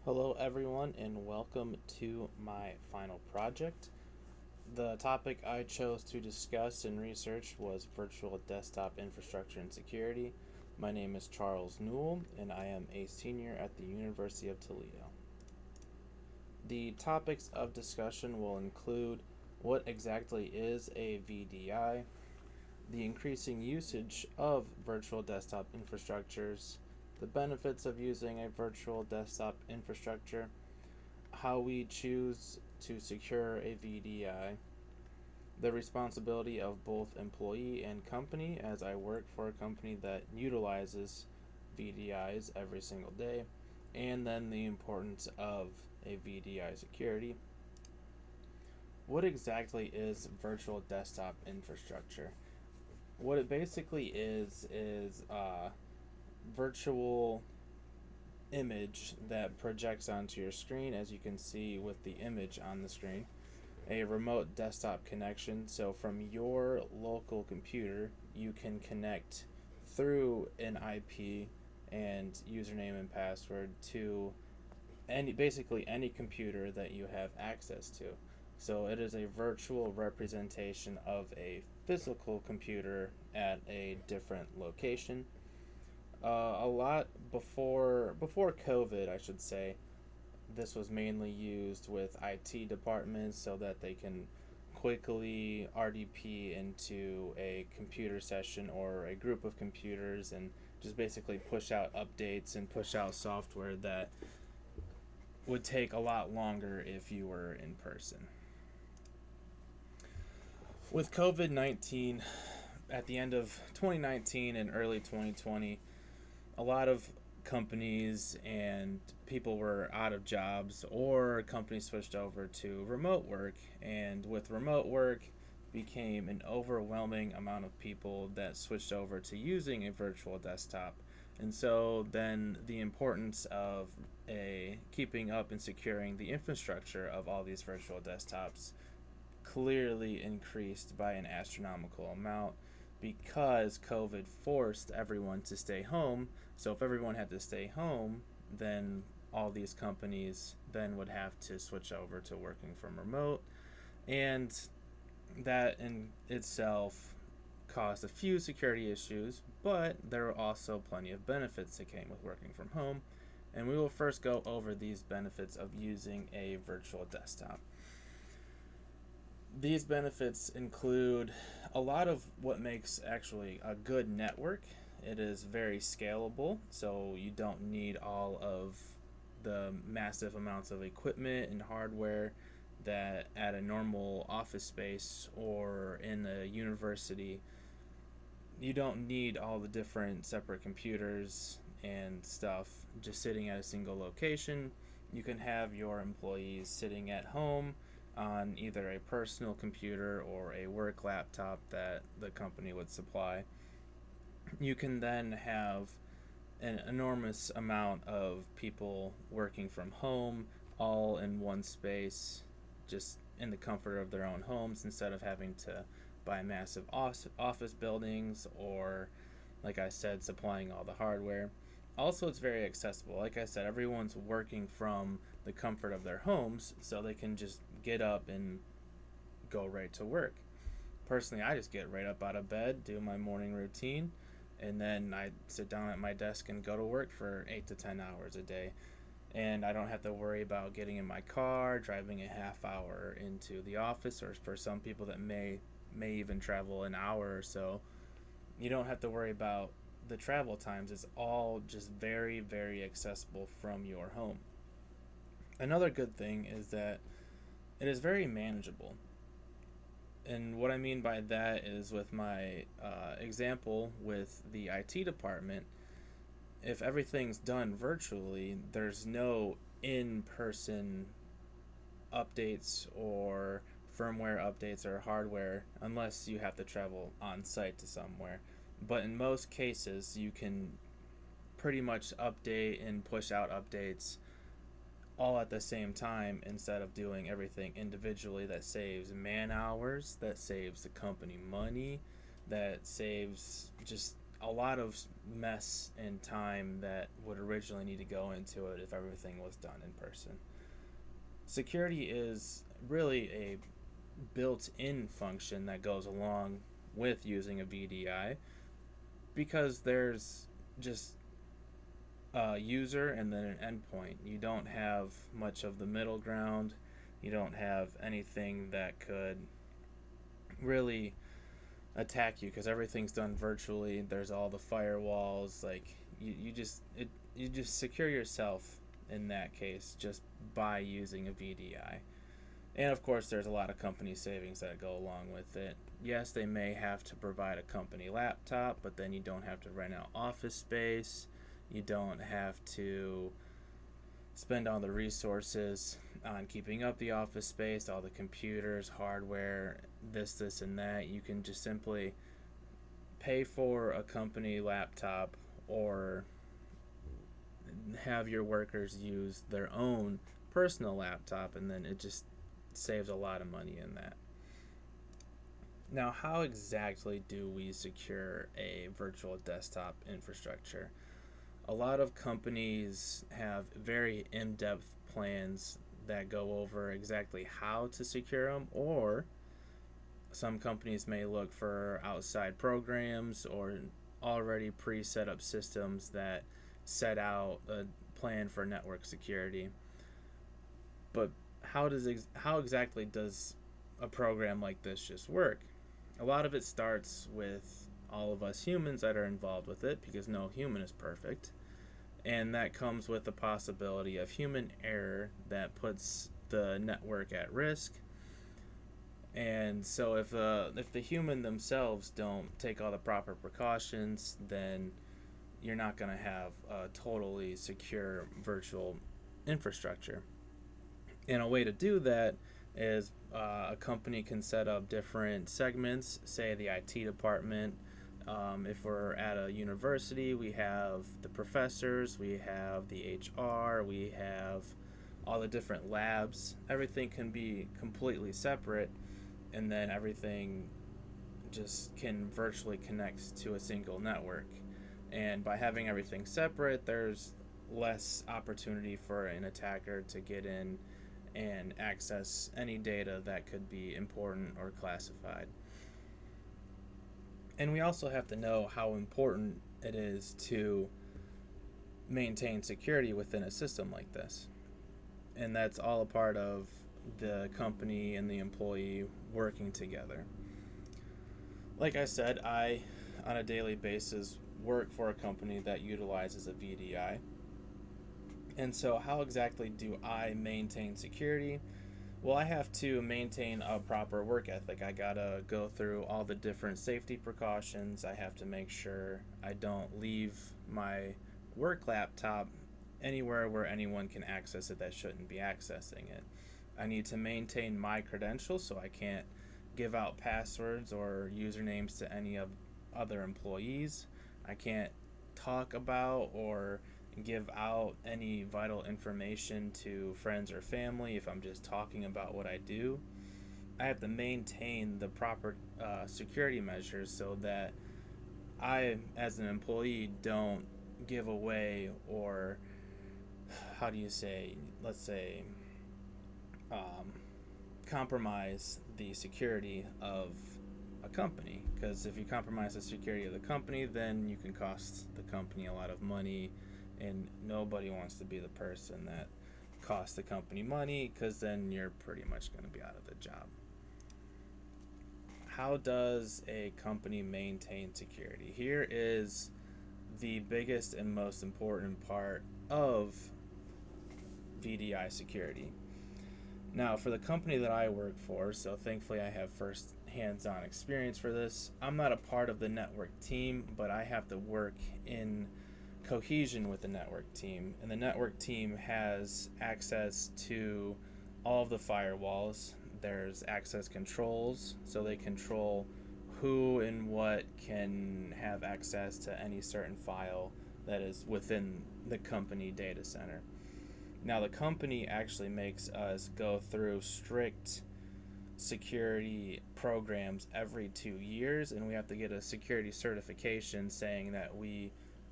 Hello, everyone, and welcome to my final project. The topic I chose to discuss and research was virtual desktop infrastructure and security. My name is Charles Newell, and I am a senior at the University of Toledo. The topics of discussion will include what exactly is a VDI, the increasing usage of virtual desktop infrastructures, the benefits of using a virtual desktop infrastructure, how we choose to secure a VDI, the responsibility of both employee and company, as I work for a company that utilizes VDIs every single day, and then the importance of a VDI security. What exactly is virtual desktop infrastructure? What it basically is a virtual image that projects onto your screen, as you can see with the image on the screen. A remote desktop connection, so from your local computer, you can connect through an IP and username and password to basically any computer that you have access to. So it is a virtual representation of a physical computer at a different location. A lot before COVID, I should say, this was mainly used with IT departments so that they can quickly RDP into a computer session or a group of computers and just basically push out updates and push out software that would take a lot longer if you were in person. With COVID 19, at the end of 2019 and early 2020, a lot of companies and people were out of jobs, or companies switched over to remote work, and with remote work became an overwhelming amount of people that switched over to using a virtual desktop. And so then the importance of a keeping up and securing the infrastructure of all these virtual desktops clearly increased by an astronomical amount, because COVID forced everyone to stay home. So if everyone had to stay home, then all these companies then would have to switch over to working from remote. And that in itself caused a few security issues, but there were also plenty of benefits that came with working from home. And we will first go over these benefits of using a virtual desktop. These benefits include a lot of what makes actually a good network. It is very scalable, so you don't need all of the massive amounts of equipment and hardware that at a normal office space or in a university. You don't need all the different separate computers and stuff just sitting at a single location. You can have your employees sitting at home on either a personal computer or a work laptop that the company would supply. You can then have an enormous amount of people working from home all in one space, just in the comfort of their own homes, instead of having to buy massive office buildings or, like I said, supplying all the hardware. Also, it's very accessible. Like I said, everyone's working from the comfort of their homes, so they can just get up and go right to work. Personally, I just get right up out of bed, do my morning routine, and then I sit down at my desk and go to work for 8 to 10 hours a day. And I don't have to worry about getting in my car, driving a half hour into the office, or for some people that may even travel an hour or so. You don't have to worry about the travel times. It's all just very, very accessible from your home. Another good thing is that it is very manageable. And what I mean by that is, with my example with the IT department, if everything's done virtually, there's no in person updates or firmware updates or hardware unless you have to travel on site to somewhere. But in most cases, you can pretty much update and push out updates all at the same time instead of doing everything individually. That saves man hours, that saves the company money, that saves just a lot of mess and time that would originally need to go into it if everything was done in person. Security is really a built-in function that goes along with using a VDI, because there's just a user and then an endpoint. You don't have much of the middle ground. You don't have anything that could really attack you because everything's done virtually. There's all the firewalls. Like you just secure yourself in that case just by using a VDI. And of course, there's a lot of company savings that go along with it. Yes, they may have to provide a company laptop, but then you don't have to rent out office space. You don't have to spend all the resources on keeping up the office space, all the computers, hardware, this, and that. You can just simply pay for a company laptop or have your workers use their own personal laptop, and then it just saves a lot of money in that. Now, how exactly do we secure a virtual desktop infrastructure? A lot of companies have very in-depth plans that go over exactly how to secure them, or some companies may look for outside programs or already pre-set up systems that set out a plan for network security. But how exactly does a program like this just work? A lot of it starts with all of us humans that are involved with it, because no human is perfect. And that comes with the possibility of human error that puts the network at risk. And so if the human themselves don't take all the proper precautions, then you're not going to have a totally secure virtual infrastructure. And a way to do that is a company can set up different segments, say the IT department. If we're at a university, we have the professors, we have the HR, we have all the different labs. Everything can be completely separate, and then everything just can virtually connect to a single network. And by having everything separate, there's less opportunity for an attacker to get in and access any data that could be important or classified. And we also have to know how important it is to maintain security within a system like this. And that's all a part of the company and the employee working together. Like I said, I, on a daily basis, work for a company that utilizes a VDI. And so how exactly do I maintain security? Well, I have to maintain a proper work ethic. I gotta go through all the different safety precautions. I have to make sure I don't leave my work laptop anywhere where anyone can access it that shouldn't be accessing it. I need to maintain my credentials, so I can't give out passwords or usernames to any of other employees. I can't talk about or give out any vital information to friends or family if I'm just talking about what I do. I have to maintain the proper security measures so that I, as an employee, don't give away or, how do you say, let's say, compromise the security of a company. Because if you compromise the security of the company, then you can cost the company a lot of money, and nobody wants to be the person that costs the company money, because then you're pretty much going to be out of the job. How does a company maintain security? Here is the biggest and most important part of VDI security. Now, for the company that I work for, so thankfully I have first hands-on experience for this, I'm not a part of the network team, but I have to work in cohesion with the network team. And the network team has access to all of the firewalls. There's access controls, so they control who and what can have access to any certain file that is within the company data center. Now, the company actually makes us go through strict security programs every 2 years, and we have to get a security certification saying that we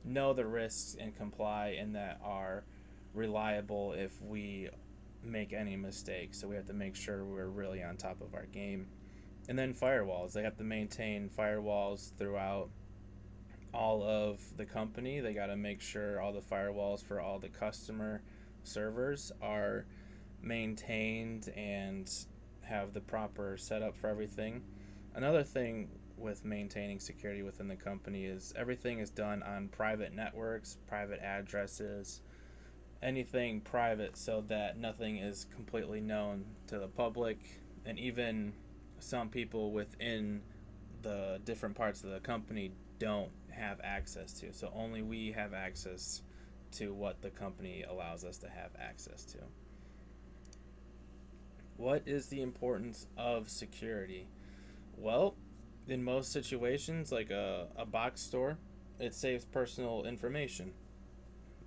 know the risks and comply and that are reliable if we make any mistakes. So we have to make sure we're really on top of our game. And then firewalls. They have to maintain firewalls throughout all of the company. They got to make sure all the firewalls for all the customer servers are maintained and have the proper setup for everything. Another thing with maintaining security within the company is everything is done on private networks, private addresses, anything private so that nothing is completely known to the public. And even some people within the different parts of the company don't have access to. So only we have access to what the company allows us to have access to. What is the importance of security? Well, in most situations, like a box store, it saves personal information.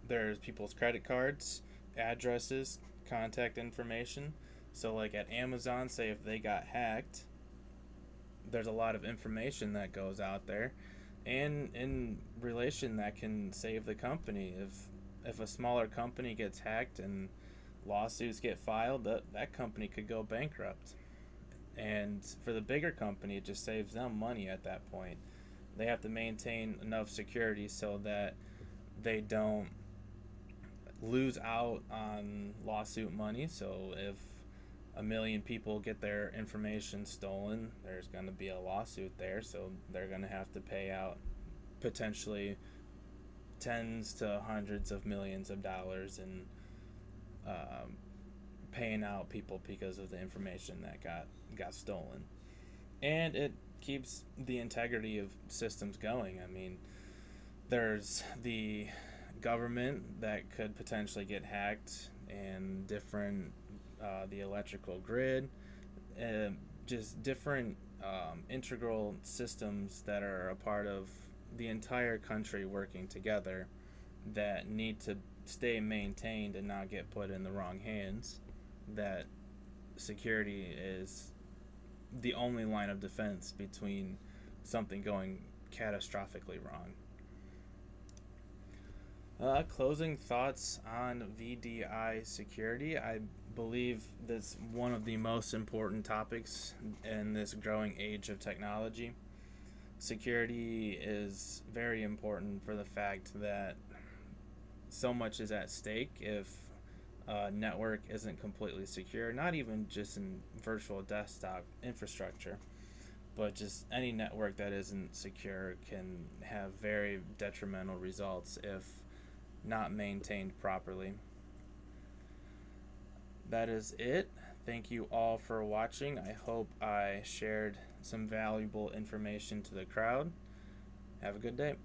There's people's credit cards, addresses, contact information. So, like at Amazon, say if they got hacked, there's a lot of information that goes out there, and in relation that can save the company. If a smaller company gets hacked and lawsuits get filed, that company could go bankrupt. And for the bigger company, it just saves them money at that point. They have to maintain enough security so that they don't lose out on lawsuit money. So if a million people get their information stolen, there's going to be a lawsuit there. So they're going to have to pay out potentially tens to hundreds of millions of dollars in paying out people because of the information that got stolen. And it keeps the integrity of systems going. I mean, there's the government that could potentially get hacked, and different the electrical grid, just different integral systems that are a part of the entire country working together that need to stay maintained and not get put in the wrong hands. That security is the only line of defense between something going catastrophically wrong. Closing thoughts on VDI security. I believe that's one of the most important topics in this growing age of technology. Security is very important for the fact that so much is at stake if a network isn't completely secure, not even just in virtual desktop infrastructure, but just any network that isn't secure can have very detrimental results if not maintained properly. That is it. Thank you all for watching. I hope I shared some valuable information to the crowd. Have a good day.